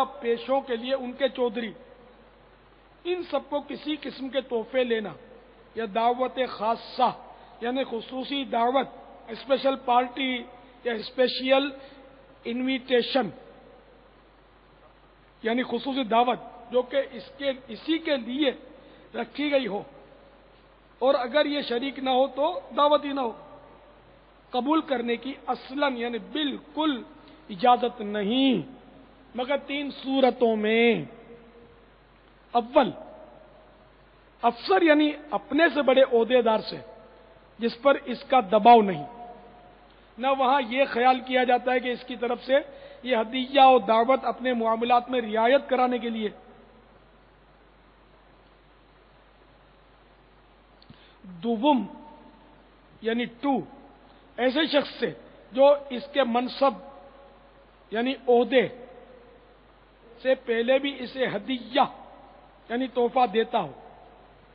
یا پیشوں کے لیے ان کے چودھری، ان سب کو کسی قسم کے تحفے لینا یا دعوت خاصہ یعنی خصوصی دعوت، اسپیشل پارٹی یا اسپیشل انویٹیشن یعنی خصوصی دعوت جو کہ اسی کے لیے رکھی گئی ہو، اور اگر یہ شریک نہ ہو تو دعوت ہی نہ ہو، قبول کرنے کی اصلاً یعنی بالکل اجازت نہیں، مگر 3 صورتوں میں۔ اول، افسر یعنی اپنے سے بڑے عہدے دار سے جس پر اس کا دباؤ نہیں، نہ وہاں یہ خیال کیا جاتا ہے کہ اس کی طرف سے یہ ہدیہ اور دعوت اپنے معاملات میں رعایت کرانے کے لیے۔ دوم یعنی 2، ایسے شخص سے جو اس کے منصب یعنی عہدے سے پہلے بھی اسے ہدیہ یعنی تحفہ دیتا ہو،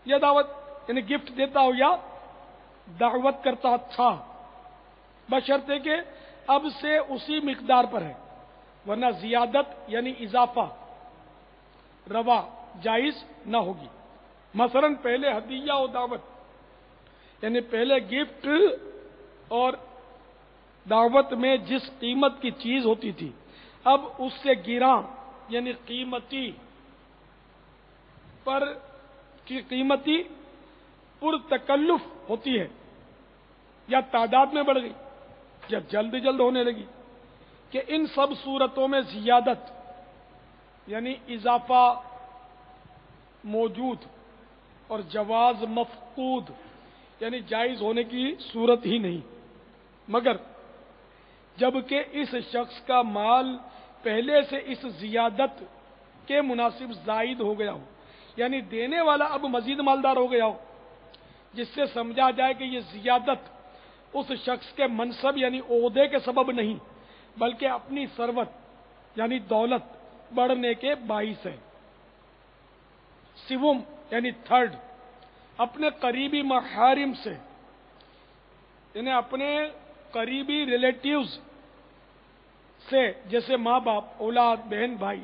یا دعوت یعنی گفٹ دیتا ہو یا دعوت کرتا تھا، بشرطے کہ اب سے اسی مقدار پر ہے، ورنہ زیادت یعنی اضافہ روا جائز نہ ہوگی۔ مثلا پہلے ہدیہ و دعوت یعنی پہلے گفٹ اور دعوت میں جس قیمت کی چیز ہوتی تھی، اب اس سے گراں یعنی قیمتی پر تکلف ہوتی ہے، یا تعداد میں بڑھ گئی یا جلد ہونے لگی، کہ ان سب صورتوں میں زیادت یعنی اضافہ موجود اور جواز مفقود یعنی جائز ہونے کی صورت ہی نہیں، مگر جبکہ اس شخص کا مال پہلے سے اس زیادت کے مناسب زائد ہو گیا ہو، یعنی دینے والا اب مزید مالدار ہو گیا ہو، جس سے سمجھا جائے کہ یہ زیادت اس شخص کے منصب یعنی عہدے کے سبب نہیں، بلکہ اپنی ثروت یعنی دولت بڑھنے کے باعث ہے۔ سوم یعنی 3، اپنے قریبی محارم سے یعنی اپنے قریبی ریلیٹیوز سے، جیسے ماں باپ، اولاد، بہن بھائی،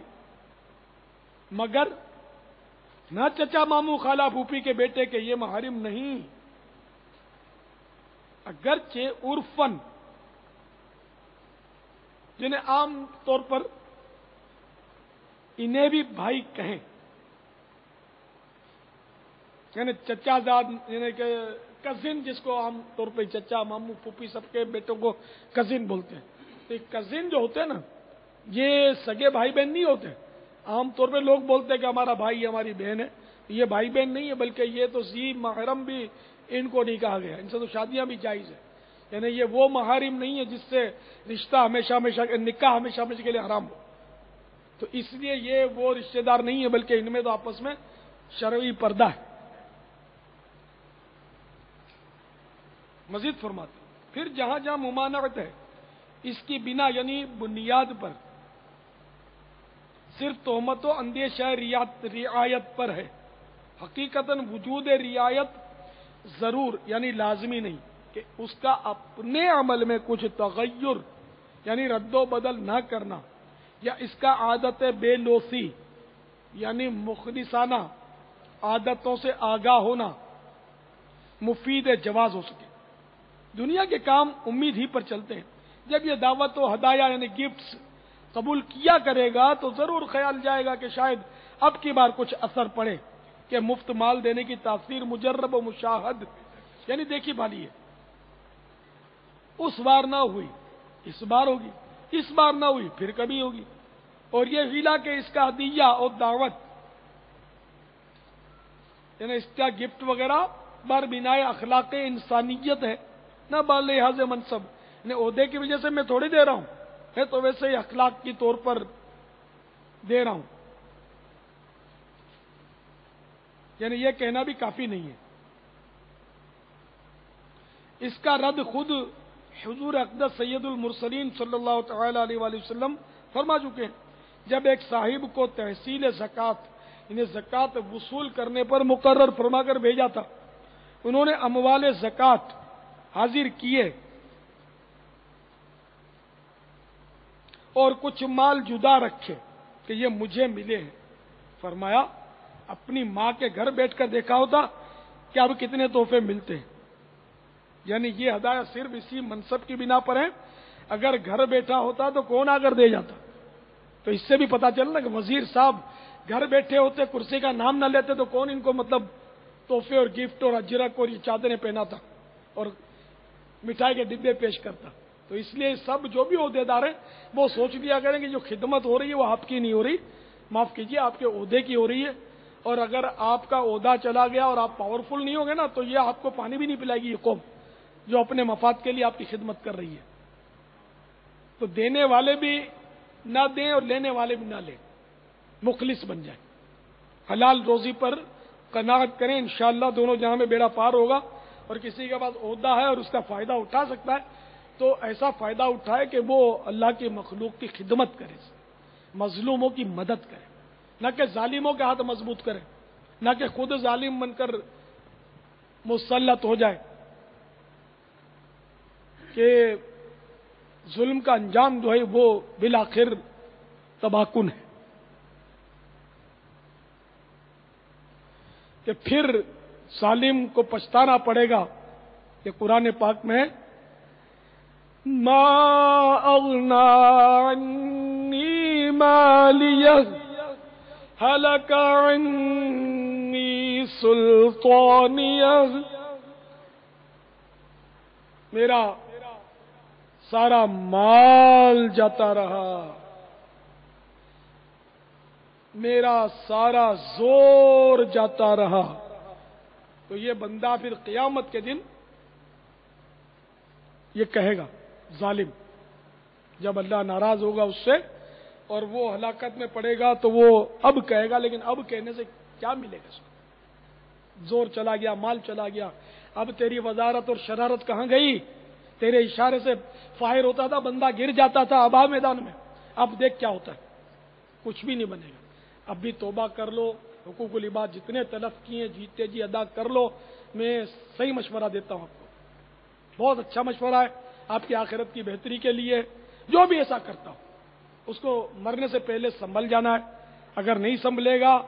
مگر نہ چچا ماموں خالہ پھوپھی کے بیٹے کے، یہ محارم نہیں، اگرچہ عرفاً جنہیں عام طور پر انہیں بھی بھائی کہیں، یعنی چچا زاد یعنی کہ کزن، جس کو عام طور پہ چچا ماموں پھوپھی سب کے بیٹوں کو کزن بولتے ہیں۔ تو کزن جو ہوتے ہیں نا، یہ سگے بھائی بہن نہیں ہوتے۔ عام طور پہ لوگ بولتے ہیں کہ ہمارا بھائی ہماری بہن ہے، یہ بھائی بہن نہیں ہے، بلکہ یہ تو ذی محرم بھی ان کو نہیں کہا گیا، ان سے تو شادیاں بھی جائز ہے، یعنی یہ وہ محارم نہیں ہے جس سے رشتہ ہمیشہ نکاح ہمیشہ کے لیے حرام ہو، تو اس لیے یہ وہ رشتہ دار نہیں ہے، بلکہ ان میں تو آپس میں شرعی پردہ ہے۔ مزید فرماتے ہیں، پھر جہاں جہاں ممانعت ہے اس کی بنا یعنی بنیاد پر صرف تہمت و اندیشہ رعایت پر ہے، حقیقتاً وجود رعایت ضرور یعنی لازمی نہیں کہ اس کا اپنے عمل میں کچھ تغیر یعنی رد و بدل نہ کرنا، یا اس کا عادت بے لوثی یعنی مخلصانہ عادتوں سے آگاہ ہونا مفید جواز ہو سکے۔ دنیا کے کام امید ہی پر چلتے ہیں، جب یہ دعوت و ہدایہ یعنی گفٹس قبول کیا کرے گا تو ضرور خیال جائے گا کہ شاید اب کی بار کچھ اثر پڑے، کہ مفت مال دینے کی تاثیر مجرب و مشاہد یعنی دیکھی بھالی ہے، اس بار نہ ہوئی اس بار ہوگی، اس بار نہ ہوئی پھر کبھی ہوگی، اور یہ ہیلا کہ اس کا ہدیہ اور دعوت یعنی اس کا گفٹ وغیرہ بر بنائے اخلاق انسانیت ہے، نہ بر لحاظ منصب، یعنی عہدے کی وجہ سے میں تھوڑی دے رہا ہوں، میں تو ویسے ہی اخلاق کی طور پر دے رہا ہوں، یعنی یہ کہنا بھی کافی نہیں ہے۔ اس کا رد خود حضور اقدس سید المرسلین صلی اللہ تعالی علیہ وآلہ وسلم فرما چکے ہیں، جب ایک صاحب کو تحصیل زکوٰۃ یعنی زکوٰۃ وصول کرنے پر مقرر فرما کر بھیجا تھا، انہوں نے اموال زکوٰۃ حاضر کیے اور کچھ مال جدا رکھے، کہ یہ مجھے ملے ہیں. فرمایا اپنی ماں کے گھر بیٹھ کر دیکھا ہوتا کہ اب کتنے تحفے ملتے ہیں. یعنی یہ ہدایت صرف اسی منصب کی بنا پر ہے. اگر گھر بیٹھا ہوتا تو کون آ کر دے جاتا. تو اس سے بھی پتا چل رہا کہ وزیر صاحب گھر بیٹھے ہوتے, کرسی کا نام نہ لیتے تو کون ان کو مطلب تحفے اور گفٹ اور اجرک اور یہ چادریں پہناتا اور مٹھائی کے ڈبے پیش کرتا. تو اس لیے سب جو بھی عہدے دار ہیں وہ سوچ لیا کریں کہ جو خدمت ہو رہی ہے وہ آپ کی نہیں ہو رہی, معاف کیجیے آپ کے عہدے کی ہو رہی ہے. اور اگر آپ کا عہدہ چلا گیا اور آپ پاورفل نہیں ہوگے نا تو یہ آپ کو پانی بھی نہیں پلائے گی یہ قوم جو اپنے مفاد کے لیے آپ کی خدمت کر رہی ہے. تو دینے والے بھی نہ دیں اور لینے والے بھی نہ لیں, مخلص بن جائیں, حلال روزی پر قناعت کریں. انشاءاللہ دونوں جہاں میں بیڑا پار ہوگا. اور کسی کے پاس عہدہ ہے اور اس کا فائدہ اٹھا سکتا ہے تو ایسا فائدہ اٹھائے کہ وہ اللہ کی مخلوق کی خدمت کرے, مظلوموں کی مدد کرے, نہ کہ ظالموں کے ہاتھ مضبوط کرے, نہ کہ خود ظالم بن کر مسلط ہو جائے. کہ ظلم کا انجام جو ہے وہ بالآخر تباہ کن ہے. کہ پھر ظالم کو پچھتانا پڑے گا. کہ قرآن پاک میں ما اغنا عنی مالیہ ہلک عنی سلطانیہ, میرا سارا مال جاتا رہا, میرا سارا زور جاتا رہا. تو یہ بندہ پھر قیامت کے دن یہ کہے گا ظالم, جب اللہ ناراض ہوگا اس سے اور وہ ہلاکت میں پڑے گا تو وہ اب کہے گا. لیکن اب کہنے سے کیا ملے گا اس کو؟ زور چلا گیا, مال چلا گیا. اب تیری وزارت اور شرارت کہاں گئی؟ تیرے اشارے سے فائر ہوتا تھا, بندہ گر جاتا تھا آبا میدان میں. اب دیکھ کیا ہوتا ہے, کچھ بھی نہیں بنے گا. اب بھی توبہ کر لو, حقوق العباد جتنے تلف کیے جیتے جی ادا کر لو. میں صحیح مشورہ دیتا ہوں آپ کو, بہت اچھا مشورہ ہے آپ کی آخرت کی بہتری کے لیے. جو بھی ایسا کرتا ہو اس کو مرنے سے پہلے سنبھل جانا ہے. اگر نہیں سنبھلے گا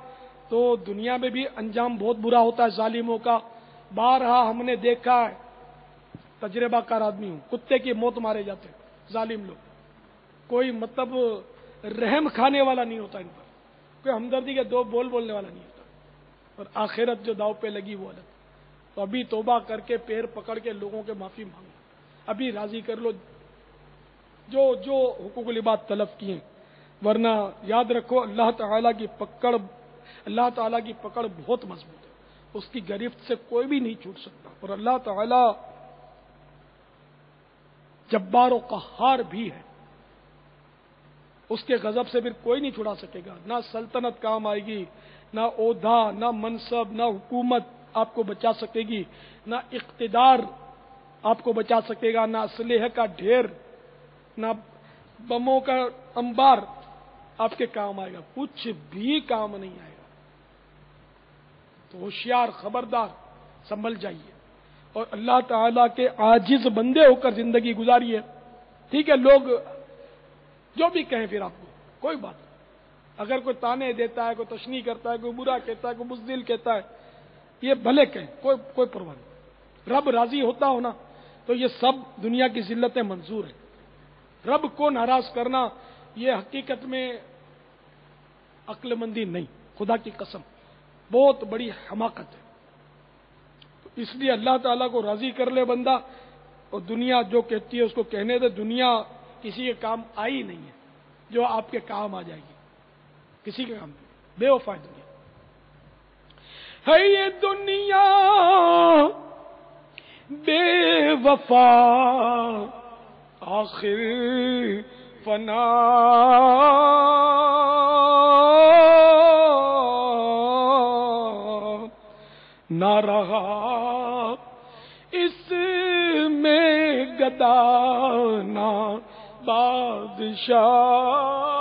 تو دنیا میں بھی انجام بہت برا ہوتا ہے ظالموں کا. بارہا ہم نے دیکھا ہے, تجربہ کار آدمی ہوں, کتے کی موت مارے جاتے ظالم لوگ. کوئی مطلب رحم کھانے والا نہیں ہوتا ان پر, کوئی ہمدردی کے دو بول بولنے والا نہیں ہوتا. اور آخرت جو داؤ پہ لگی وہ الگ. تو ابھی توبہ کر کے پیر پکڑ کے لوگوں کے معافی مانگو, ابھی راضی کر لو جو جو حقوق العباد تلف کیے. ورنہ یاد رکھو اللہ تعالیٰ کی پکڑ بہت مضبوط ہے, اس کی گرفت سے کوئی بھی نہیں چھوٹ سکتا. اور اللہ تعالیٰ جبار و قہار بھی ہے, اس کے غضب سے پھر کوئی نہیں چھڑا سکے گا. نہ سلطنت کام آئے گی, نہ عہدہ, نہ منصب, نہ حکومت آپ کو بچا سکے گی, نہ اقتدار آپ کو بچا سکے گا, نہ اسلحے کا ڈھیر, نہ بموں کا انبار آپ کے کام آئے گا. کچھ بھی کام نہیں آئے گا. تو ہوشیار, خبردار, سنبھل جائیے اور اللہ تعالیٰ کے عاجز بندے ہو کر زندگی گزاریے. ٹھیک ہے, لوگ جو بھی کہیں پھر آپ کو کوئی بات نہیں. اگر کوئی تانے دیتا ہے, کوئی تشنیع کرتا ہے, کوئی برا کہتا ہے, کوئی بزدل کہتا ہے, یہ بھلے کہیں, کوئی پرواہ نہیں. رب راضی ہوتا ہونا تو یہ سب دنیا کی ذلتیں منظور ہیں. رب کو ناراض کرنا یہ حقیقت میں عقل مندی نہیں, خدا کی قسم بہت بڑی حماقت ہے. تو اس لیے اللہ تعالیٰ کو راضی کر لے بندہ, اور دنیا جو کہتی ہے اس کو کہنے دے. دنیا کسی کے کام آئی نہیں ہے جو آپ کے کام آ جائے گی, کسی کے کام نہیں. بے وفا دنیا ہے, یہ دنیا بے وفا آخر فنا نہ رہا, اس میں گدا نہ بادشاہ.